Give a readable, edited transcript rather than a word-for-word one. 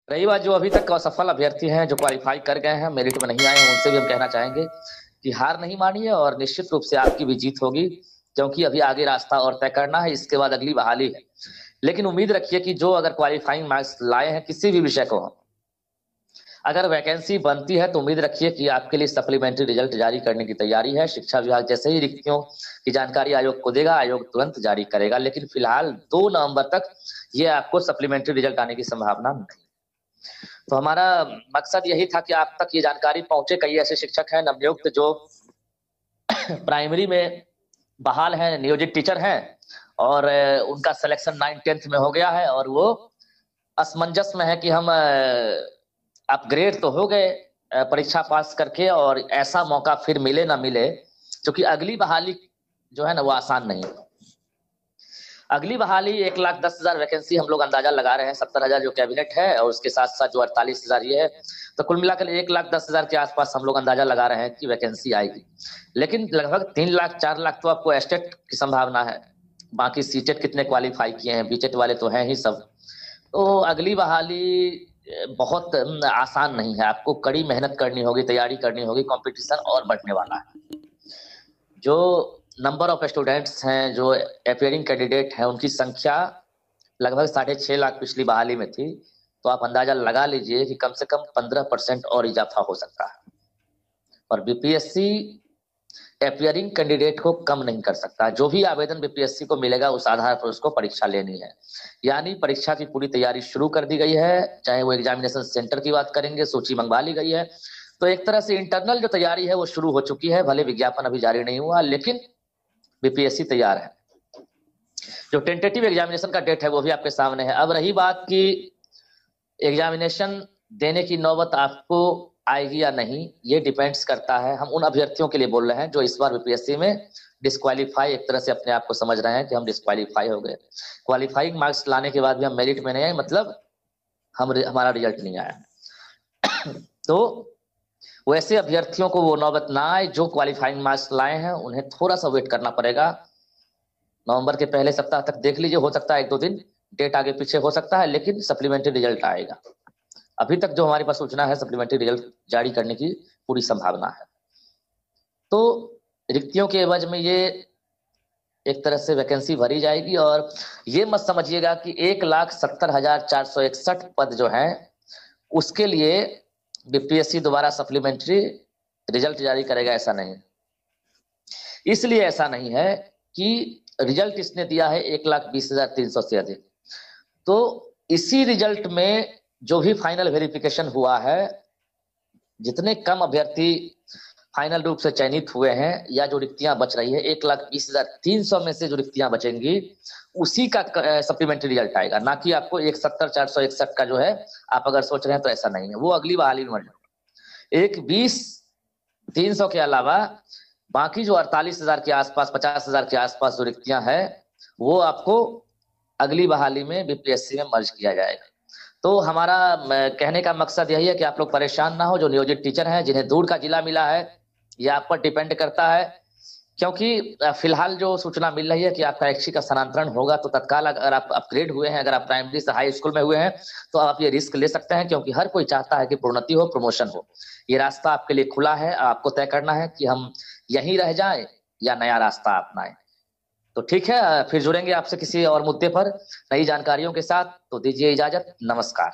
रही बात जो अभी तक असफल अभ्यर्थी हैं जो क्वालिफाई कर गए हैं, मेरिट में नहीं आए हैं, उनसे भी हम कहना चाहेंगे कि हार नहीं मानिए और निश्चित रूप से आपकी भी जीत होगी। क्योंकि अभी आगे रास्ता और तय करना है, इसके बाद अगली बहाली है। लेकिन उम्मीद रखिए कि जो अगर क्वालिफाइंग मार्क्स लाए हैं किसी भी विषय को, अगर वैकेंसी बनती है तो उम्मीद रखिए कि आपके लिए सप्लीमेंट्री रिजल्ट जारी करने की तैयारी है। शिक्षा विभाग जैसे ही रिक्तियों की जानकारी आयोग को देगा, आयोग तुरंत जारी करेगा। लेकिन फिलहाल 2 नवंबर तक ये आपको सप्लीमेंट्री रिजल्ट आने की संभावना नहीं। तो हमारा मकसद यही था कि आप तक ये जानकारी पहुंचे। कई ऐसे शिक्षक हैं नवनियुक्त जो प्राइमरी में बहाल हैं, नियोजित टीचर हैं, और उनका सिलेक्शन 9th-10th में हो गया है और वो असमंजस में है कि हम अपग्रेड तो हो गए परीक्षा पास करके, और ऐसा मौका फिर मिले ना मिले, क्योंकि अगली बहाली जो है ना वो आसान नहीं है। अगली बहाली 1,10,000 वैकेंसी हम लोग अंदाजा लगा रहे हैं। 70,000 जो कैबिनेट है और उसके साथ साथ जो 48,000 ये है, तो कुल मिलाकर 1,10,000 के आसपास हम लोग अंदाजा लगा रहे हैं कि वैकेंसी आएगी। लेकिन लगभग 3 लाख 4 लाख तो आपको एस्टेट की संभावना है। बाकी सीटेट कितने क्वालिफाई किए हैं, बीटेट वाले तो हैं ही सब। तो अगली बहाली बहुत आसान नहीं है। आपको कड़ी मेहनत करनी होगी, तैयारी करनी होगी, कंपटीशन और बढ़ने वाला है। जो नंबर ऑफ स्टूडेंट्स हैं, जो अपियरिंग कैंडिडेट हैं, उनकी संख्या लगभग 6.5 लाख पिछली बहाली में थी। तो आप अंदाजा लगा लीजिए कि कम से कम 15% और इजाफा हो सकता है। और बीपीएससी अपियरिंग कैंडिडेट को कम नहीं कर सकता। जो भी आवेदन बीपीएससी को मिलेगा उस आधार पर उसको परीक्षा लेनी है। यानी परीक्षा की पूरी तैयारी शुरू कर दी गई है। चाहे वो एग्जामिनेशन सेंटर की बात करेंगे, सूची मंगवा ली गई है। तो एक तरह से इंटरनल जो तैयारी है वो शुरू हो चुकी है। भले विज्ञापन अभी जारी नहीं हुआ, लेकिन बीपीएससी तैयार है। जो टेंटेटिव एग्जामिनेशन का डेट है वो भी आपके सामने है। अब रही बात कि एग्जामिनेशन देने की नौबत आपको आएगी या नहीं, ये डिपेंड्स करता है। हम उन अभ्यर्थियों के लिए बोल रहे हैं जो इस बार बीपीएससी में डिस्क्वालीफाई, एक तरह से अपने आप को समझ रहे हैं कि हम डिस्क्वालीफाई हो गए। क्वालिफाइंग मार्क्स लाने के बाद भी हम मेरिट में नहीं आए, मतलब हमारा रिजल्ट नहीं आया। तो वैसे अभ्यर्थियों को वो नौबत ना आए। जो क्वालिफाइंग मार्क्स लाए हैं उन्हें थोड़ा सा वेट करना पड़ेगा। नवंबर के पहले सप्ताह तक देख लीजिए, हो सकता है 1-2 दिन डेट आगे पीछे हो सकता है, लेकिन सप्लीमेंट्री रिजल्ट आएगा। अभी तक जो हमारे पास सूचना है, सप्लीमेंट्री रिजल्ट जारी करने की पूरी संभावना है। तो रिक्तियों के एवज में ये एक तरह से वैकेंसी भरी जाएगी। और ये मत समझिएगा कि 1,70,461 पद जो हैं उसके लिए बीपीएससी दोबारा सप्लीमेंट्री रिजल्ट जारी करेगा, ऐसा नहीं। इसलिए ऐसा नहीं है कि रिजल्ट इसने दिया है 1,20,300 से अधिक। तो इसी रिजल्ट में जो भी फाइनल वेरिफिकेशन हुआ है, जितने कम अभ्यर्थी फाइनल रूप से चयनित हुए हैं या जो रिक्तियां बच रही है, 1,20,300 में से जो रिक्तियां बचेंगी उसी का सप्लीमेंट्री रिजल्ट आएगा। ना कि आपको 1,70,461 का जो है, आप अगर सोच रहे हैं तो ऐसा नहीं है, वो अगली बहाली में। 1,20,300 के अलावा बाकी जो 48,000 के आसपास, 50,000 के आसपास जो रिक्तियां हैं, वो आपको अगली बहाली में बीपीएससी में मर्ज किया जाएगा। तो हमारा कहने का मकसद यही है कि आप लोग परेशान ना हो। जो नियोजित टीचर हैं, जिन्हें दूर का जिला मिला है, ये आप पर डिपेंड करता है। क्योंकि फिलहाल जो सूचना मिल रही है कि आपका ऐच्छिक का स्थानांतरण होगा, तो तत्काल अगर आप अपग्रेड हुए हैं, अगर आप प्राइमरी से हाई स्कूल में हुए हैं, तो आप ये रिस्क ले सकते हैं। क्योंकि हर कोई चाहता है कि प्रोन्नति हो, प्रमोशन हो। ये रास्ता आपके लिए खुला है। आपको तय करना है कि हम यहीं रह जाएं या नया रास्ता अपनाएं। तो ठीक है, फिर जुड़ेंगे आपसे किसी और मुद्दे पर नई जानकारियों के साथ। तो दीजिए इजाजत, नमस्कार।